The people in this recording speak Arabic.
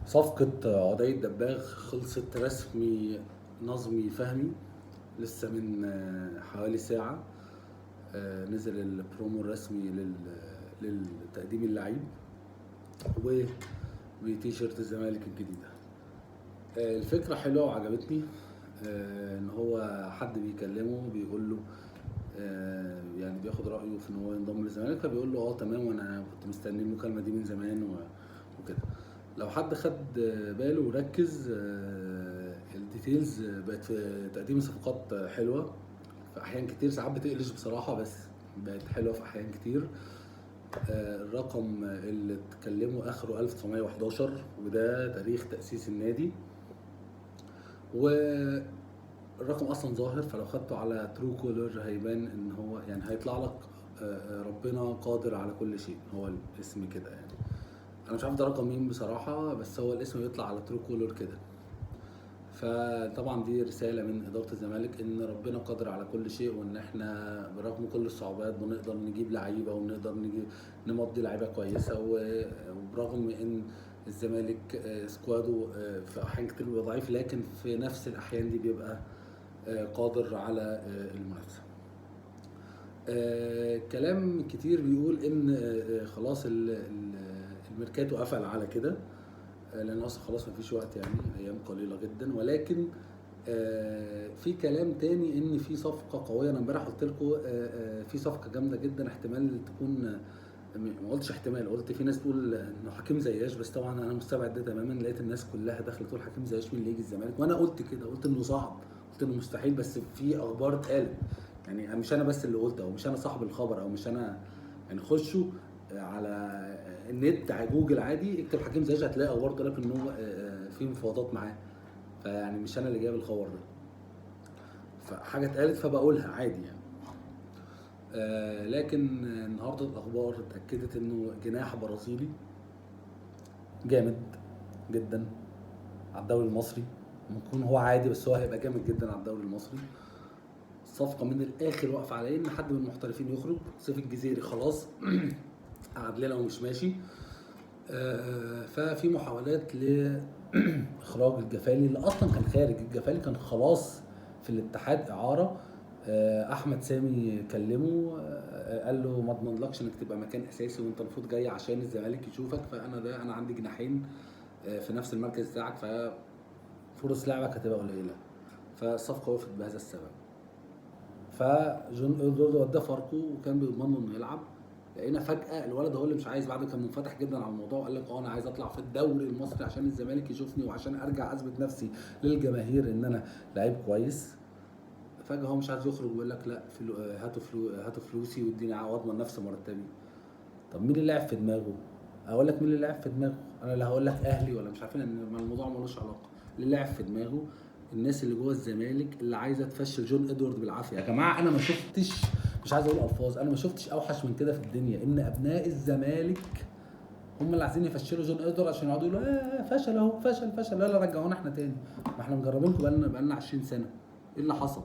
صفقة عدي الدباغ خلصت رسمي. نظمي فهمي لسه من حوالي ساعة نزل البرومو الرسمي للتقديم اللعيب وبتيشيرت الزمالك الجديدة. الفكرة حلوة وعجبتني. ان هو حد بيكلمه بيقول له يعني بياخد رأيه في ان هو ينضم للزمالك، فبيقول له تمام وانا كنت مستني المكالمة دي من زمان وكده. لو حد خد باله وركز الديتيلز بقت في تقديم الصفقات حلوة في احيان كتير، ساعات بتقلش بصراحة بس بقت حلوة في احيان كتير. الرقم اللي اتكلموا اخره 1911 وده تاريخ تأسيس النادي، والرقم اصلا ظاهر، فلو خدته على ترو كولر هيبان ان هو يعني هيطلع لك ربنا قادر على كل شيء، هو الاسم كده يعني. انا مش عارف ده رقم مين بصراحة، بس هو الاسم بيطلع على ترو كولر كده. فطبعا دي رسالة من إدارة الزمالك إن ربنا قادر على كل شيء، وإن إحنا برغم كل الصعوبات بنقدر نجيب لعيبة ونقدر نمضي لعيبة كويسة، وبرغم إن الزمالك سكواده في أحيان كتير بيبقى ضعيف، لكن في نفس الأحيان دي بيبقى قادر على المنافسة. كلام كتير بيقول إن خلاص الميركاتو قفل على كده، لان اصلا خلاص مفيش وقت، يعني ايام قليله جدا. ولكن في كلام تاني ان في صفقه قويه. انا امبارح قلت لكم في صفقه جامده جدا، احتمال تكون، ما قلتش احتمال، قلت في ناس تقول انه حكيم زياش، بس طبعا انا مستبعد ده تماما. لقيت الناس كلها داخله تقول حكيم زياش مين اللي يجي الزمالك، وانا قلت كده، قلت انه صعب، قلت انه مستحيل، بس في اخبار اتقالت. يعني مش انا بس اللي قلت، او مش انا صاحب الخبر، او مش انا يعني. خشوا على النت على جوجل عادي، اكتب حكيم زياش هتلاقي اخبار طلعت ان هو في مفاوضات معاه. فيعني مش انا اللي جايب الخبر ده، فحاجه اتقالت فبقولها عادي يعني. لكن النهارده الاخبار اتاكدت انه جناح برازيلي جامد جدا على الدوري المصري. ممكن هو عادي، بس هو هيبقى جامد جدا على الدوري المصري. الصفقه من الاخر واقفه على ان حد من المحترفين يخرج. سيف الجزيري خلاص قعد لنا ومش ماشي. ففي محاولات لاخراج الجفالي اللي اصلا كان خارج. الجفالي كان خلاص في الاتحاد اعاره. احمد سامي كلمه قال له ما اضمنلكش انك تبقى مكان اساسي، وانت المفروض جاي عشان الزمالك يشوفك، انا عندي جناحين في نفس المركز بتاعك، ففرص لعبك هتبقى قليله. فالصفقه وقفت بهذا السبب. فجون اودورد وداه فاركو وكان بيضمن انه يلعب. لقينا فجاه الولد هو اللي مش عايز، بعد كان منفتح جدا على الموضوع وقال لك انا عايز اطلع في الدوري المصري عشان الزمالك يشوفني، وعشان ارجع اثبت نفسي للجماهير ان انا لعيب كويس. فجاه هو مش عايز يخرج ويقول لك لا هاتوا فلوسي واديني واضمن نفس مرتبي. طب مين اللي لعب في دماغه؟ اقول لك مين اللي لعب في دماغه. انا لا هقول لك اهلي ولا مش عارفين، ان الموضوع ملوش علاقه. اللي لعب في دماغه الناس اللي جوه الزمالك اللي عايزه تفشل جون ادوارد بالعافيه. يا جماعه انا ما شفتش، مش عايز اقول الفاظ، انا ما شفتش اوحش من كده في الدنيا، ان ابناء الزمالك هم اللي عايزين يفشلوا جون ادوارد عشان يقعدوا يقولوا فشل اهو، فشل. لا رجعونا احنا تاني، ما احنا مجربينكم بقالنا 20 سنه. ايه اللي حصل؟